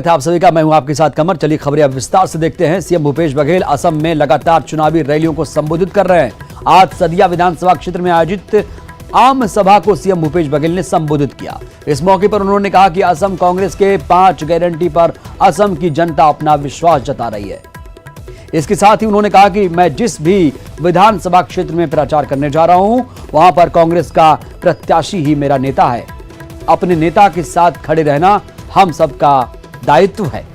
आप सभी का, मैं हूं आपके साथ कमर। चलिए खबरें अब विस्तार से देखते हैं। सीएम भूपेश बघेल असम में लगातार चुनावी रैलियों को संबोधित कर रहे हैं। आज सदिया विधानसभा क्षेत्र में आयोजित आम सभा को सीएम भूपेश बघेल ने संबोधित किया। इस मौके पर उन्होंने कहा कि असम कांग्रेस के 5 गारंटी पर असम की जनता अपना विश्वास जता रही है। इसके साथ ही उन्होंने कहा कि मैं जिस भी विधानसभा क्षेत्र में प्रचार करने जा रहा हूं, वहां पर कांग्रेस का प्रत्याशी ही मेरा नेता है। अपने नेता के साथ खड़े रहना हम सबका दायित्व है।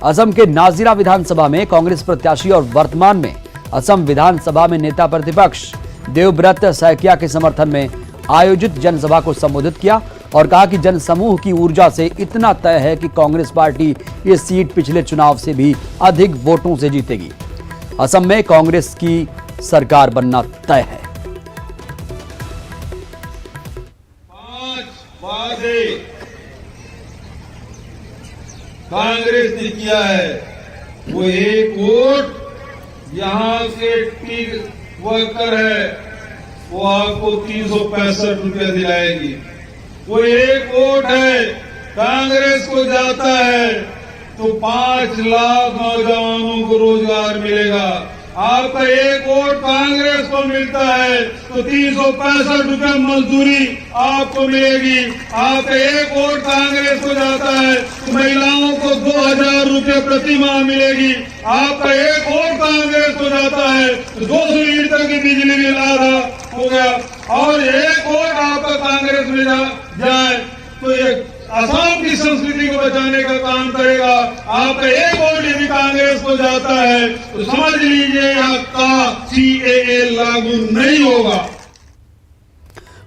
असम के नाजिरा विधानसभा में कांग्रेस प्रत्याशी और वर्तमान में असम विधानसभा में नेता प्रतिपक्ष देवव्रत सैकिया के समर्थन में आयोजित जनसभा को संबोधित किया और कहा कि जनसमूह की ऊर्जा से इतना तय है कि कांग्रेस पार्टी ये सीट पिछले चुनाव से भी अधिक वोटों से जीतेगी। असम में कांग्रेस की सरकार बनना तय है। 5 वादे कांग्रेस ने किया है। वो 1 वोट यहाँ के टी वर्कर है, वो आपको 365 रुपया दिलाएगी। वो 1 वोट है, कांग्रेस को जाता है तो 5 लाख नौजवानों को रोजगार मिलेगा। आपका 1 वोट कांग्रेस को मिलता है तो 365 रुपया मजदूरी आपको मिलेगी। आपका 1 वोट कांग्रेस को जाता है तो महिलाओं को 2000 रुपये प्रति माह मिलेगी। आपका 1 वोट कांग्रेस को जाता है तो 200 यूनिट तक की बिजली बिल आधा हो गया। और 1 वोट आपका कांग्रेस में जाए तो एक असम की संस्कृति को बचाने का काम करेगा। आपका 1 वोट यदि कांग्रेस को जाता है तो समझ लीजिए आपका CAA लागू नहीं होगा।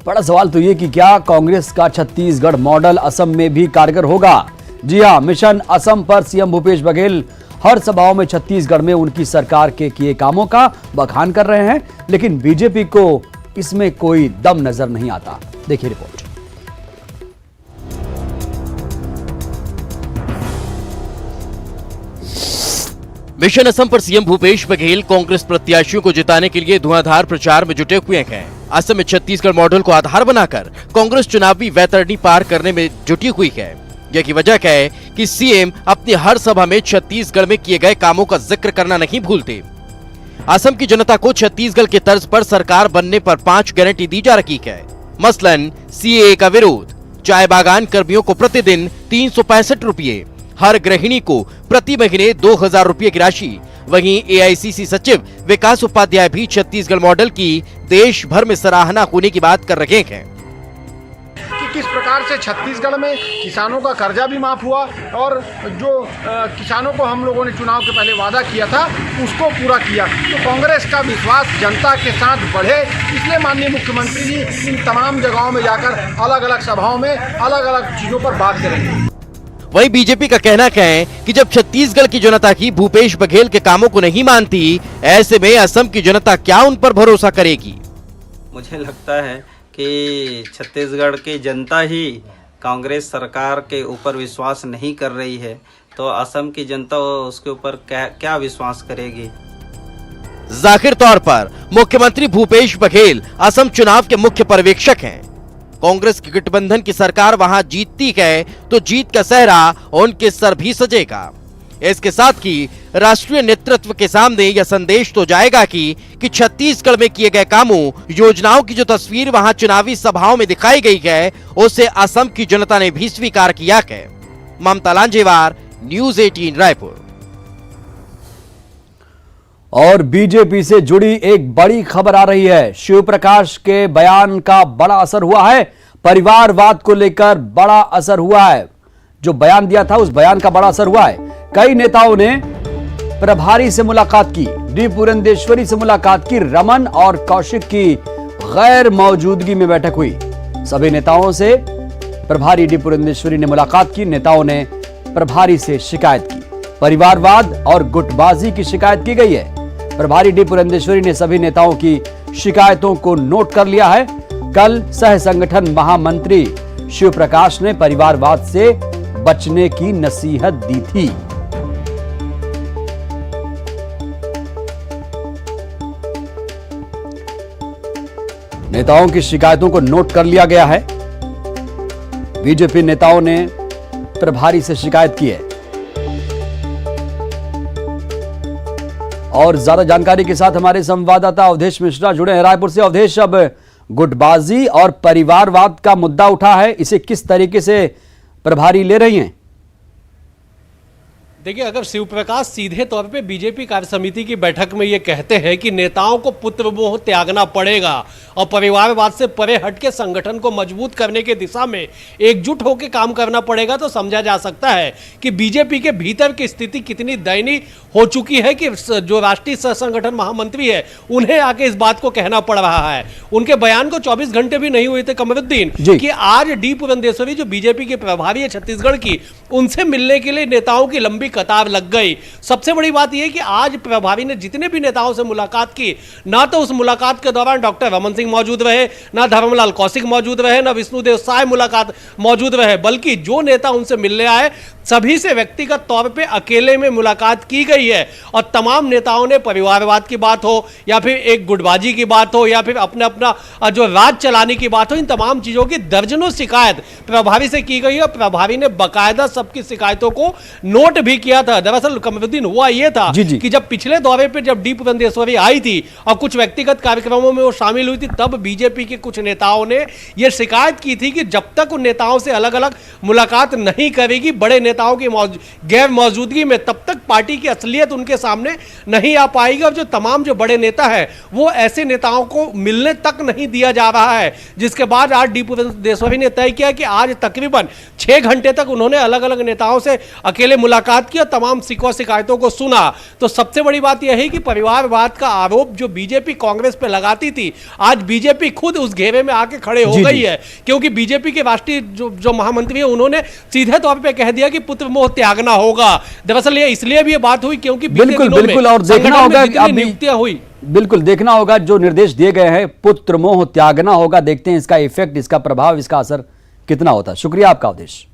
बड़ा सवाल तो ये कि क्या कांग्रेस का छत्तीसगढ़ मॉडल असम में भी कारगर होगा? जी हां, मिशन असम पर सीएम भूपेश बघेल हर सभाओं में छत्तीसगढ़ में उनकी सरकार के किए कामों का बखान कर रहे हैं, लेकिन बीजेपी को इसमें कोई दम नजर नहीं आता। देखिए रिपोर्ट। मिशन असम पर सीएम भूपेश बघेल कांग्रेस प्रत्याशियों को जिताने के लिए धुआंधार प्रचार में जुटे हुए हैं। असम में छत्तीसगढ़ मॉडल को आधार बनाकर कांग्रेस चुनावी वैतरणी पार करने में जुटी हुई है। यही वजह है कि सीएम अपनी हर सभा में छत्तीसगढ़ में किए गए कामों का जिक्र करना नहीं भूलते। असम की जनता को छत्तीसगढ़ के तर्ज पर सरकार बनने पर 5 गारंटी दी जा रही है। मसलन CAA का विरोध, चाय बागान कर्मियों को प्रतिदिन 365 रुपये, हर गृहिणी को प्रति महीने 2000 रुपये की राशि। वहीं AICC सचिव विकास उपाध्याय भी छत्तीसगढ़ मॉडल की देश भर में सराहना होने की बात कर रहे हैं कि किस प्रकार से छत्तीसगढ़ में किसानों का कर्जा भी माफ हुआ और जो किसानों को हम लोगों ने चुनाव के पहले वादा किया था उसको पूरा किया। तो कांग्रेस का विश्वास जनता के साथ बढ़े, इसलिए माननीय मुख्यमंत्री जी इन तमाम जगहों में जाकर अलग अलग सभाओं में अलग अलग चीजों पर बात करेंगे। वहीं बीजेपी का कहना है कि जब छत्तीसगढ़ की जनता की भूपेश बघेल के कामों को नहीं मानती, ऐसे में असम की जनता क्या उन पर भरोसा करेगी? मुझे लगता है कि छत्तीसगढ़ की जनता ही कांग्रेस सरकार के ऊपर विश्वास नहीं कर रही है, तो असम की जनता उसके ऊपर क्या विश्वास करेगी? जाहिर तौर पर मुख्यमंत्री भूपेश बघेल असम चुनाव के मुख्य पर्यवेक्षक हैं। कांग्रेस की गठबंधन की सरकार वहां जीतती है तो जीत का सेहरा उनके सर भी सजेगा। इसके साथ ही राष्ट्रीय नेतृत्व के सामने यह संदेश तो जाएगा कि छत्तीसगढ़ में किए गए कामों, योजनाओं की जो तस्वीर वहां चुनावी सभाओं में दिखाई गई है, उसे असम की जनता ने भी स्वीकार किया है। ममता लांजेवार, न्यूज़ 18 रायपुर। और बीजेपी से जुड़ी एक बड़ी खबर आ रही है। शिव प्रकाश के बयान का बड़ा असर हुआ है। परिवारवाद को लेकर बड़ा असर हुआ है। जो बयान दिया था उस बयान का बड़ा असर हुआ है। कई नेताओं ने प्रभारी से मुलाकात की, डी पुरंदेश्वरी से मुलाकात की। रमन और कौशिक की गैर मौजूदगी में बैठक हुई। सभी नेताओं से प्रभारी डी पुरंदेश्वरी ने मुलाकात की। नेताओं ने प्रभारी से शिकायत की। परिवारवाद और गुटबाजी की शिकायत की गई है। प्रभारी डी पुरंदेश्वरी ने सभी नेताओं की शिकायतों को नोट कर लिया है। कल सह संगठन महामंत्री शिव प्रकाश ने परिवारवाद से बचने की नसीहत दी थी। नेताओं की शिकायतों को नोट कर लिया गया है। बीजेपी नेताओं ने प्रभारी से शिकायत की है। और ज्यादा जानकारी के साथ हमारे संवाददाता अवधेश मिश्रा जुड़े हैं रायपुर से। अवधेश, अब गुटबाजी और परिवारवाद का मुद्दा उठा है, इसे किस तरीके से प्रभारी ले रही हैं? देखिए, अगर शिवप्रकाश सीधे तौर पे बीजेपी कार्य समिति की बैठक में ये कहते हैं कि नेताओं को पुत्र मोह त्यागना पड़ेगा और परिवारवाद से परे हटके संगठन को मजबूत करने की दिशा में एकजुट होकर काम करना पड़ेगा, तो समझा जा सकता है कि बीजेपी के भीतर की स्थिति कितनी दयनीय हो चुकी है कि जो राष्ट्रीय सह संगठन महामंत्री है उन्हें आके इस बात को कहना पड़ रहा है। उनके बयान को 24 घंटे भी नहीं हुए थे कमरुद्दीन कि आज डी पुरंदेश्वरी जो बीजेपी के प्रभारी है छत्तीसगढ़ की, उनसे मिलने के लिए नेताओं की लंबी कतार लग गई। सबसे बड़ी बात यह कि आज प्रभारी ने जितने भी नेताओं से मुलाकात की, ना तो उस मुलाकात के दौरान डॉक्टर रमन सिंह मौजूद रहे, ना धर्मलाल कौशिक मौजूद रहे, ना विष्णुदेव साय मुलाकात मौजूद रहे, बल्कि जो नेता उनसे मिलने आए सभी से व्यक्तिगत तौर पे अकेले में मुलाकात की गई है। और तमाम नेताओं ने परिवारवाद की बात हो या फिर एक गुटबाजी की बात हो या फिर अपना अपना जो राज चलाने की बात हो, इन तमाम चीजों की दर्जनों शिकायत प्रभारी से की गई और प्रभारी ने बाकायदा सबकी शिकायतों को नोट भी किया था। दरअसल कमरुद्दीन हुआ यह था कि जब पिछले दौरे पे जब डी पुरंदेश्वरी आई थी और कुछ व्यक्तिगत कार्यक्रमों में वो शामिल हुई थी, तब बीजेपी के कुछ नेताओं ने यह शिकायत की थी कि जब तक उन नेताओं से अलग अलग मुलाकात नहीं करेगी बड़े नेताओं की गैर मौजूदगी में, तब तक पार्टी की असलियत उनके सामने नहीं आ पाएगी। और जो तमाम जो बड़े नेता है वो ऐसे नेताओं को मिलने तक नहीं दिया जा रहा है, जिसके बाद आज डी पुरंदेश्वरी ने तय किया कि आज तकरीबन 6 घंटे तक उन्होंने अलग अलग नेताओं से अकेले मुलाकात की और तमाम शिकायतों को सुना। तो सबसे बड़ी बात यह है कि परिवारवाद का आरोप जो बीजेपी कांग्रेस पे लगाती थी, आज बीजेपी खुद उस घेरे में आके खड़े हो गई है, क्योंकि बीजेपी के राष्ट्रीय जो महामंत्री है उन्होंने सीधे तौर पे कह दिया कि पुत्र मोह त्यागना होगा। दरअसल ये इसलिए भी ये बात हुई क्योंकि बिल्कुल और देखना होगा नियुक्तियां हुई, बिल्कुल देखना होगा जो निर्देश दिए गए हैं, पुत्र मोह त्यागना होगा। देखते हैं इसका इफेक्ट, इसका प्रभाव, इसका असर कितना होता है। शुक्रिया आपका अवधेश।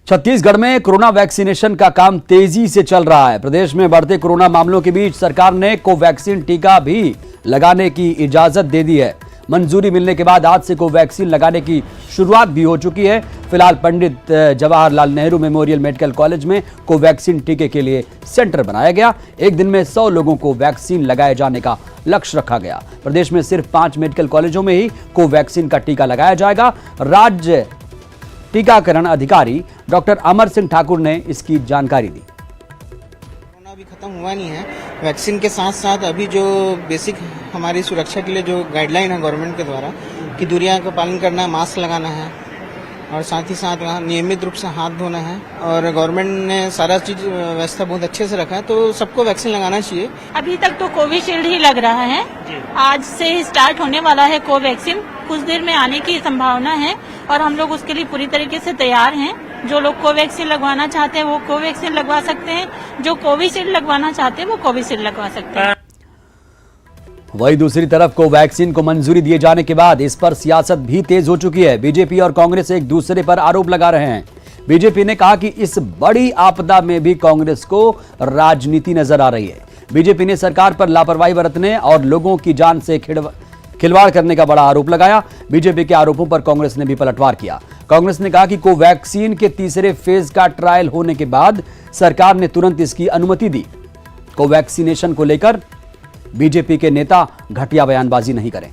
छत्तीसगढ़ में कोरोना वैक्सीनेशन का काम तेजी से चल रहा है। प्रदेश में बढ़ते कोरोना मामलों के बीच सरकार ने कोवैक्सीन टीका भी लगाने की इजाजत दे दी है। मंजूरी मिलने के बाद आज से कोवैक्सीन लगाने की शुरुआत भी हो चुकी है। फिलहाल Pandit Jawaharlal Nehru memorial medical college में कोवैक्सीन टीके के लिए सेंटर बनाया गया। एक दिन में 100 लोगों को वैक्सीन लगाए जाने का लक्ष्य रखा गया। प्रदेश में सिर्फ 5 मेडिकल कॉलेजों में ही कोवैक्सीन का टीका लगाया जाएगा। राज्य टीकाकरण अधिकारी डॉक्टर अमर सिंह ठाकुर ने इसकी जानकारी दी। कोरोना अभी खत्म हुआ नहीं है। वैक्सीन के साथ साथ अभी जो बेसिक हमारी सुरक्षा के लिए जो गाइडलाइन है गवर्नमेंट के द्वारा कि दूरियां का पालन करना है, मास्क लगाना है और साथ ही साथ नियमित रूप से हाथ धोना है, और गवर्नमेंट ने सारा चीज व्यवस्था बहुत अच्छे से रखा है, तो सबको वैक्सीन लगाना चाहिए। अभी तक तो कोविशील्ड ही लग रहा है, आज से ही स्टार्ट होने वाला है कोवैक्सीन, कुछ देर में आने की संभावना है और हम लोग उसके लिए पूरी तरीके से तैयार हैं। जो लोग कोवैक्सीन लगवाना चाहते हैं वो कोवैक्सीन लगवा सकते हैं, जो कोविशील्ड लगवाना चाहते हैं वो कोविशील्ड लगवा सकते हैं। वही दूसरी तरफ कोवैक्सीन को मंजूरी दिए जाने के बाद इस पर सियासत भी तेज हो चुकी है। बीजेपी और कांग्रेस एक दूसरे पर आरोप लगा रहे हैं। बीजेपी ने कहा कि इस बड़ी आपदा में भी कांग्रेस को राजनीति नजर आ रही है। बीजेपी ने सरकार पर लापरवाही बरतने और लोगों की जान से खिलवाड़ करने का बड़ा आरोप लगाया। बीजेपी के आरोपों पर कांग्रेस ने भी पलटवार किया। कांग्रेस ने कहा कि कोवैक्सीन के तीसरे फेज का ट्रायल होने के बाद सरकार ने तुरंत इसकी अनुमति दी। कोवैक्सीनेशन को लेकर बीजेपी के नेता घटिया बयानबाजी नहीं करें।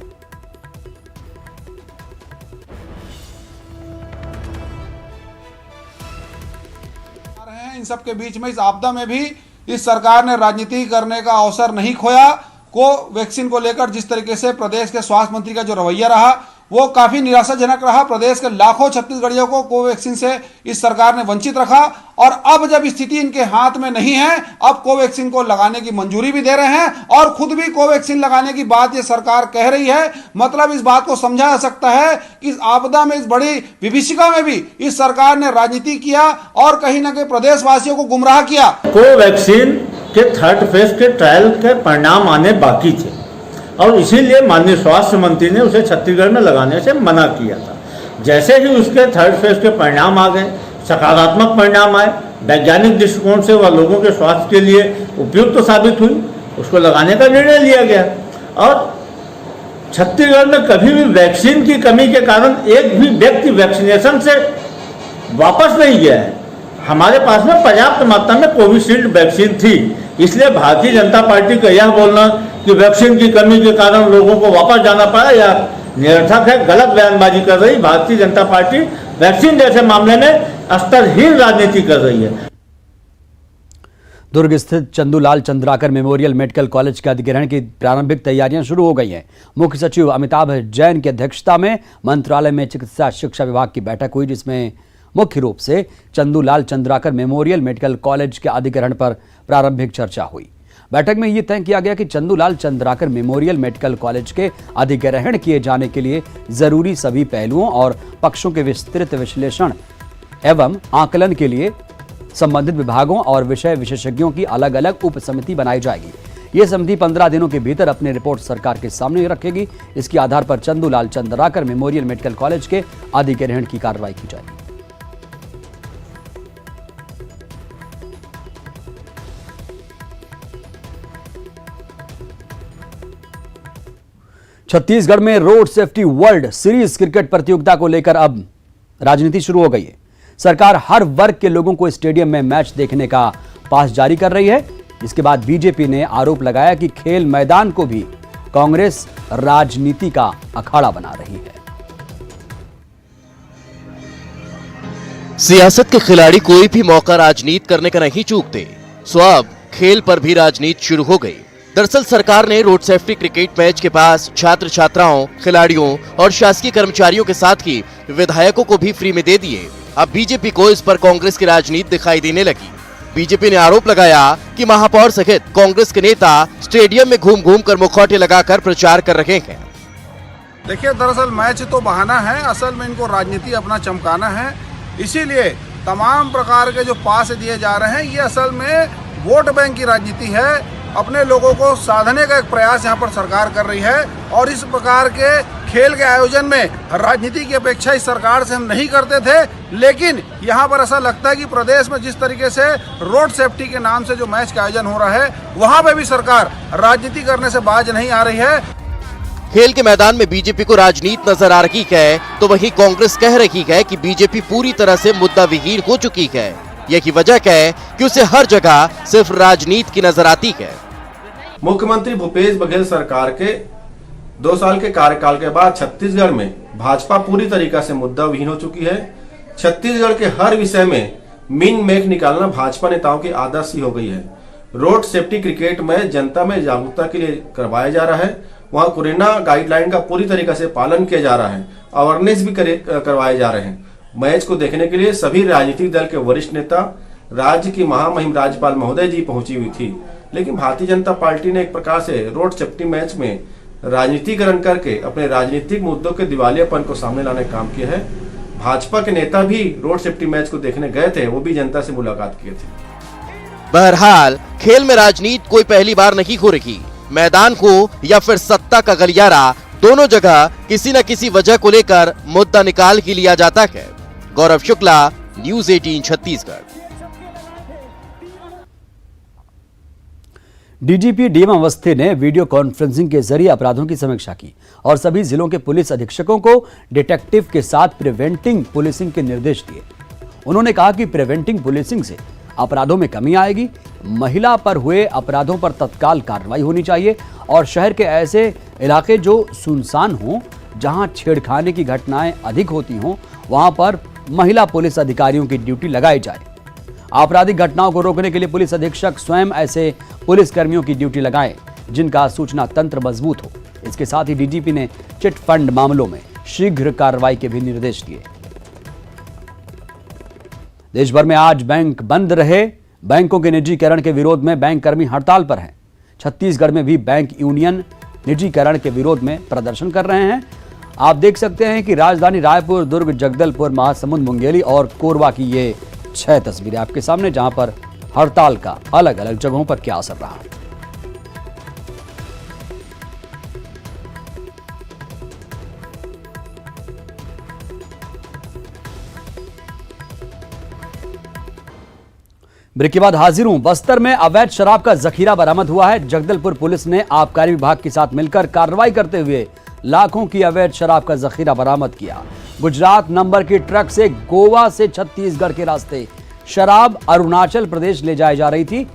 इन सब के बीच में इस आपदा में भी इस सरकार ने राजनीति करने का अवसर नहीं खोया। कोवैक्सीन को लेकर जिस तरीके से प्रदेश के स्वास्थ्य मंत्री का जो रवैया रहा वो काफी निराशाजनक रहा। प्रदेश के लाखों छत्तीसगढ़ियों को कोवैक्सीन से इस सरकार ने वंचित रखा, और अब जब स्थिति इनके हाथ में नहीं है, अब कोवैक्सीन को लगाने की मंजूरी भी दे रहे हैं और खुद भी कोवैक्सीन लगाने की बात ये सरकार कह रही है। मतलब इस बात को समझा जा सकता है कि इस आपदा में, इस बड़ी विभीषिका में भी इस सरकार ने राजनीति किया और कहीं ना कहीं प्रदेशवासियों को गुमराह किया। कोवैक्सीन के 3rd फेज के ट्रायल के परिणाम आने बाकी थे और इसीलिए माननीय स्वास्थ्य मंत्री ने उसे छत्तीसगढ़ में लगाने से मना किया था। जैसे ही उसके 3rd फेज के परिणाम आ गए, सकारात्मक परिणाम आए, वैज्ञानिक दृष्टिकोण से वह लोगों के स्वास्थ्य के लिए उपयुक्त साबित हुई, उसको लगाने का निर्णय लिया गया। और छत्तीसगढ़ में कभी भी वैक्सीन की कमी के कारण एक भी व्यक्ति वैक्सीनेशन से वापस नहीं गया है। हमारे पास में पर्याप्त मात्रा में कोविशील्ड वैक्सीन थी, इसलिए भारतीय जनता पार्टी का यह बोलना कि वैक्सीन की कमी के कारण लोगों को वापस जाना पड़ा या निरर्थक है, गलत बयानबाजी कर रही भारतीय जनता पार्टी वैक्सीन जैसे मामले में स्तरहीन राजनीति कर रही है। दुर्ग स्थित Chandulal Chandrakar memorial medical college के अधिग्रहण की प्रारंभिक तैयारियां शुरू हो गई हैं। मुख्य सचिव अमिताभ जैन की अध्यक्षता में मंत्रालय में चिकित्सा शिक्षा विभाग की बैठक हुई, जिसमें मुख्य रूप से Chandulal Chandrakar memorial medical college के अधिग्रहण पर प्रारंभिक चर्चा हुई। बैठक में यह तय किया गया कि Chandulal Chandrakar memorial medical college के अधिग्रहण किए जाने के लिए जरूरी सभी पहलुओं और पक्षों के विस्तृत विश्लेषण एवं आकलन के लिए संबंधित विभागों और विषय विशेषज्ञों की अलग अलग उप समिति बनाई जाएगी। यह समिति 15 दिनों के भीतर अपनी रिपोर्ट सरकार के सामने रखेगी। इसके आधार पर Chandulal Chandrakar memorial medical college के अधिग्रहण की कार्रवाई की जाएगी। छत्तीसगढ़ में road safety world series cricket प्रतियोगिता को लेकर अब राजनीति शुरू हो गई है। सरकार हर वर्ग के लोगों को स्टेडियम में मैच देखने का पास जारी कर रही है। इसके बाद बीजेपी ने आरोप लगाया कि खेल मैदान को भी कांग्रेस राजनीति का अखाड़ा बना रही है। सियासत के खिलाड़ी कोई भी मौका राजनीति करने का नहीं चूकते, सो अब खेल पर भी राजनीति शुरू हो गई। दरअसल सरकार ने रोड सेफ्टी क्रिकेट मैच के पास छात्र छात्राओं, खिलाड़ियों और शासकीय कर्मचारियों के साथ ही विधायकों को भी फ्री में दे दिए। अब बीजेपी को इस पर कांग्रेस की राजनीति दिखाई देने लगी। बीजेपी ने आरोप लगाया कि महापौर सहित कांग्रेस के नेता स्टेडियम में घूम घूम कर मुखौटे लगाकर प्रचार कर रहे हैं। देखिए, दरअसल मैच तो बहाना है, असल में इनको राजनीति अपना चमकाना है। इसीलिए तमाम प्रकार के जो पास दिए जा रहे हैं, ये असल में वोट बैंक की राजनीति है। अपने लोगों को साधने का एक प्रयास यहाँ पर सरकार कर रही है और इस प्रकार के खेल के आयोजन में राजनीति की अपेक्षा इस सरकार से हम नहीं करते थे, लेकिन यहाँ पर ऐसा लगता है कि प्रदेश में जिस तरीके से रोड सेफ्टी के नाम से जो मैच का आयोजन हो रहा है, वहाँ पे भी सरकार राजनीति करने से बाज नहीं आ रही है। खेल के मैदान में बीजेपी को राजनीति नजर आ रही है, तो वहीं कांग्रेस कह रही है कि बीजेपी पूरी तरह से मुद्दा विहीन हो चुकी है। यही वजह है कि उसे हर जगह सिर्फ राजनीति की नजर आती है। मुख्यमंत्री भूपेश बघेल सरकार के 2 साल के कार्यकाल के बाद छत्तीसगढ़ में भाजपा पूरी तरीका से मुद्दा विहीन हो चुकी है। छत्तीसगढ़ के हर विषय में मीन मेख निकालना भाजपा नेताओं की आदत सी हो गई है। रोड सेफ्टी क्रिकेट में जनता में जागरूकता के लिए करवाया जा रहा है। वहाँ कोरोना गाइडलाइन का पूरी तरीका से पालन किया जा रहा है। अवेयरनेस भी करवाए जा रहे हैं। मैच को देखने के लिए सभी राजनीतिक दल के वरिष्ठ नेता, राज्य की महामहिम राज्यपाल महोदय जी पहुंची हुई थी, लेकिन भारतीय जनता पार्टी ने एक प्रकार से रोड सेफ्टी मैच में राजनीतिकरण करके अपने राजनीतिक मुद्दों के दिवालियापन को सामने लाने का काम किया है। भाजपा के नेता भी रोड सेफ्टी मैच को देखने गए थे, वो भी जनता से मुलाकात किए थे। बहरहाल खेल में राजनीति कोई पहली बार नहीं हो रही। मैदान को या फिर सत्ता का गलियारा, दोनों जगह किसी न किसी वजह को लेकर मुद्दा निकाल ही लिया जाता है। Gaurav Shukla, news 18 Chhattisgarh. DGP DM Awasthi ने वीडियो कॉन्फ्रेंसिंग के जरिए अपराधों की समीक्षा की और सभी जिलों के पुलिस अधीक्षकों को डिटेक्टिव के साथ प्रिवेंटिंग पुलिसिंग के निर्देश दिए। उन्होंने कहा कि प्रिवेंटिंग पुलिसिंग से अपराधों में कमी आएगी, महिला पर हुए अपराधों पर तत्काल कार्रवाई होनी चाहिए और शहर के ऐसे इलाके जो सुनसान हों, जहां छेड़खानी की घटनाएं अधिक होती हों, वहां पर महिला पुलिस अधिकारियों की ड्यूटी लगाई जाए। आपराधिक घटनाओं को रोकने के लिए पुलिस अधीक्षक स्वयं ऐसे पुलिस कर्मियों की ड्यूटी लगाएं जिनका सूचना तंत्र मजबूत हो। इसके साथ ही डीजीपी ने चिट फंड मामलों में शीघ्र कार्रवाई के भी निर्देश दिए। देश भर में आज बैंक बंद रहे। बैंकों के निजीकरण के विरोध में बैंक कर्मी हड़ताल पर हैं। छत्तीसगढ़ में भी बैंक यूनियन निजीकरण के विरोध में प्रदर्शन कर रहे हैं। आप देख सकते हैं कि राजधानी रायपुर, दुर्ग, जगदलपुर, महासमुंद, मुंगेली और कोरबा की ये 6 तस्वीरें आपके सामने, जहां पर हड़ताल का अलग अलग जगहों पर क्या असर रहा। ब्रेक के बाद हाजिर हूं। बस्तर में अवैध शराब का जखीरा बरामद हुआ है। जगदलपुर पुलिस ने आबकारी विभाग के साथ मिलकर कार्रवाई करते हुए लाखों की अवैध शराब का जखीरा बरामद किया। गुजरात नंबर की ट्रक से गोवा से छत्तीसगढ़ के रास्ते शराब अरुणाचल प्रदेश ले जाई जा रही थी।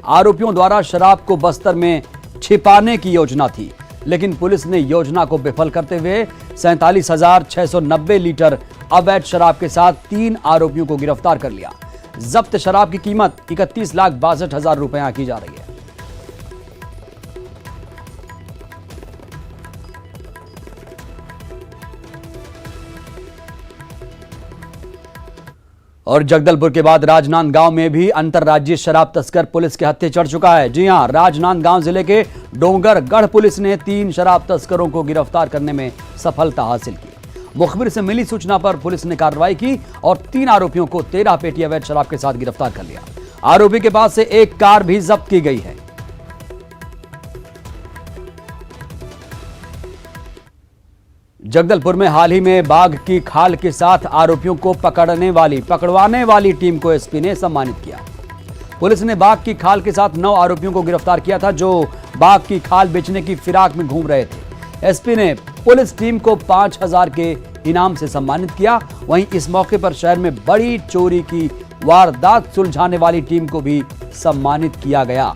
आरोपियों द्वारा शराब को बस्तर में छिपाने की योजना थी, लेकिन पुलिस ने योजना को विफल करते हुए 47,690 लीटर अवैध शराब के साथ 3 आरोपियों को गिरफ्तार कर लिया। जब्त शराब की कीमत 31,62,000 रुपए आंकी जा रही है। और जगदलपुर के बाद राजनांदगांव में भी अंतर्राज्यीय शराब तस्कर पुलिस के हत्थे चढ़ चुका है। जी हां, राजनांदगांव जिले के डोंगरगढ़ पुलिस ने 3 शराब तस्करों को गिरफ्तार करने में सफलता हासिल की। मुखबिर से मिली सूचना पर पुलिस ने कार्रवाई की और 3 आरोपियों को 13 पेटी अवैध शराब के साथ गिरफ्तार कर लिया। आरोपी के पास से एक कार भी जब्त की गई है। जगदलपुर में हाल ही में बाघ की खाल के साथ आरोपियों को पकड़वाने वाली टीम को एसपी ने सम्मानित किया। पुलिस ने बाघ की खाल के साथ 9 आरोपियों को गिरफ्तार किया था, जो बाघ की खाल बेचने की फिराक में घूम रहे थे। एसपी ने पुलिस टीम को 5,000 के इनाम से सम्मानित किया। वहीं इस मौके पर शहर में बड़ी चोरी की वारदात सुलझाने वाली टीम को भी सम्मानित किया गया।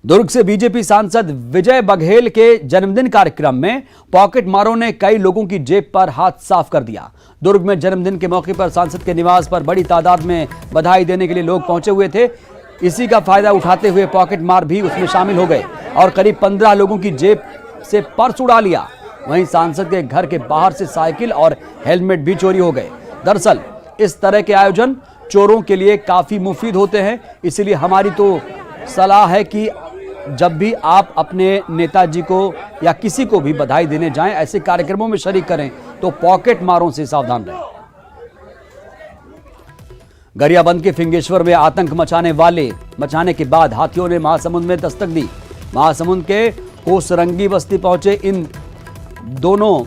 दुर्ग से बीजेपी सांसद विजय बघेल के जन्मदिन कार्यक्रम में पॉकेट मारों ने कई लोगों की जेब पर हाथ साफ कर दिया। दुर्ग में जन्मदिन के मौके पर सांसद के निवास पर बड़ी तादाद में बधाई देने के लिए लोग पहुंचे हुए थे। इसी का फायदा उठाते हुए पॉकेट मार भी उसमें शामिल हो गए और करीब 15 लोगों की जेब से पर्स उड़ा लिया। वहीं सांसद के घर के बाहर से साइकिल और हेलमेट भी चोरी हो गए। दरअसल इस तरह के आयोजन चोरों के लिए काफी मुफीद होते हैं, इसलिए हमारी तो सलाह है कि जब भी आप अपने नेताजी को या किसी को भी बधाई देने जाएं, ऐसे कार्यक्रमों में शरीक करें तो पॉकेट मारों से सावधान रहें। गरियाबंद के फिंगेश्वर में आतंक मचाने के बाद हाथियों ने महासमुंद में दस्तक दी। महासमुंद के होसरंगी बस्ती पहुंचे इन दोनों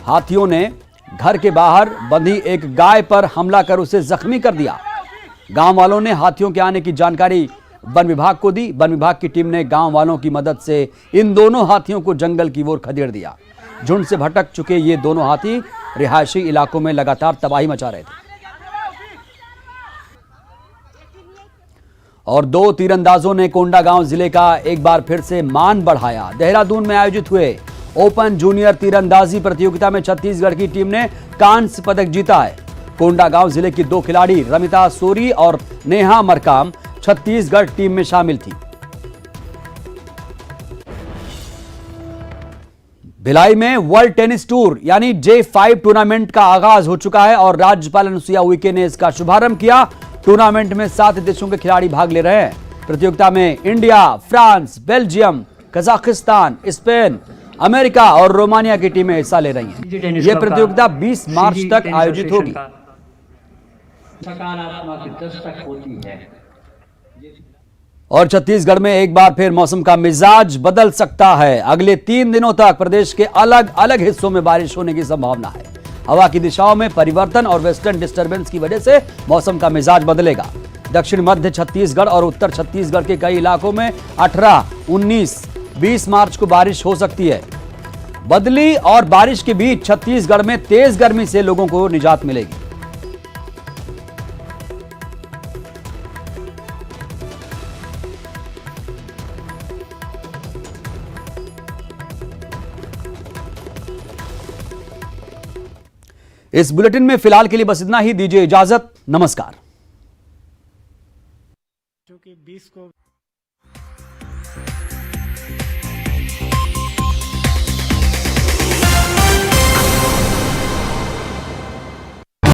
हाथियों ने घर के बाहर बंधी एक गाय पर हमला कर उसे जख्मी कर दिया। गांव वालों ने हाथियों के आने की जानकारी वन विभाग को दी। वन विभाग की टीम ने गांव वालों की मदद से इन दोनों हाथियों को जंगल की ओर खदेड़ दिया। झुंड से भटक चुके ये दोनों हाथी रिहायशी इलाकों में लगातार तबाही मचा रहे थे। और 2 तीरंदाजों ने कोंडागांव जिले का एक बार फिर से मान बढ़ाया। देहरादून में आयोजित हुए ओपन जूनियर तीरंदाजी प्रतियोगिता में छत्तीसगढ़ की टीम ने कांस्य पदक जीता है। कोंडागांव जिले की 2 खिलाड़ी रमिता सोरी और नेहा मरकाम छत्तीसगढ़ टीम में शामिल थी। भिलाई में वर्ल्ड टेनिस टूर यानी J5 टूर्नामेंट का आगाज हो चुका है और राज्यपाल अनुसुईया उइके ने इसका शुभारंभ किया। टूर्नामेंट में 7 देशों के खिलाड़ी भाग ले रहे हैं। प्रतियोगिता में India, France, Belgium, Kazakhstan, Spain, America और रोमानिया की टीमें हिस्सा ले रही हैं। यह प्रतियोगिता 20 मार्च तक आयोजित होगी। और छत्तीसगढ़ में एक बार फिर मौसम का मिजाज बदल सकता है। अगले 3 दिनों तक प्रदेश के अलग अलग हिस्सों में बारिश होने की संभावना है। हवा की दिशाओं में परिवर्तन और वेस्टर्न डिस्टर्बेंस की वजह से मौसम का मिजाज बदलेगा। दक्षिण मध्य छत्तीसगढ़ और उत्तर छत्तीसगढ़ के कई इलाकों में 18, 19, 20 मार्च को बारिश हो सकती है। बदली और बारिश के बीच छत्तीसगढ़ में तेज गर्मी से लोगों को निजात मिलेगी। इस बुलेटिन में फिलहाल के लिए बस इतना ही। दीजिए इजाजत। नमस्कार।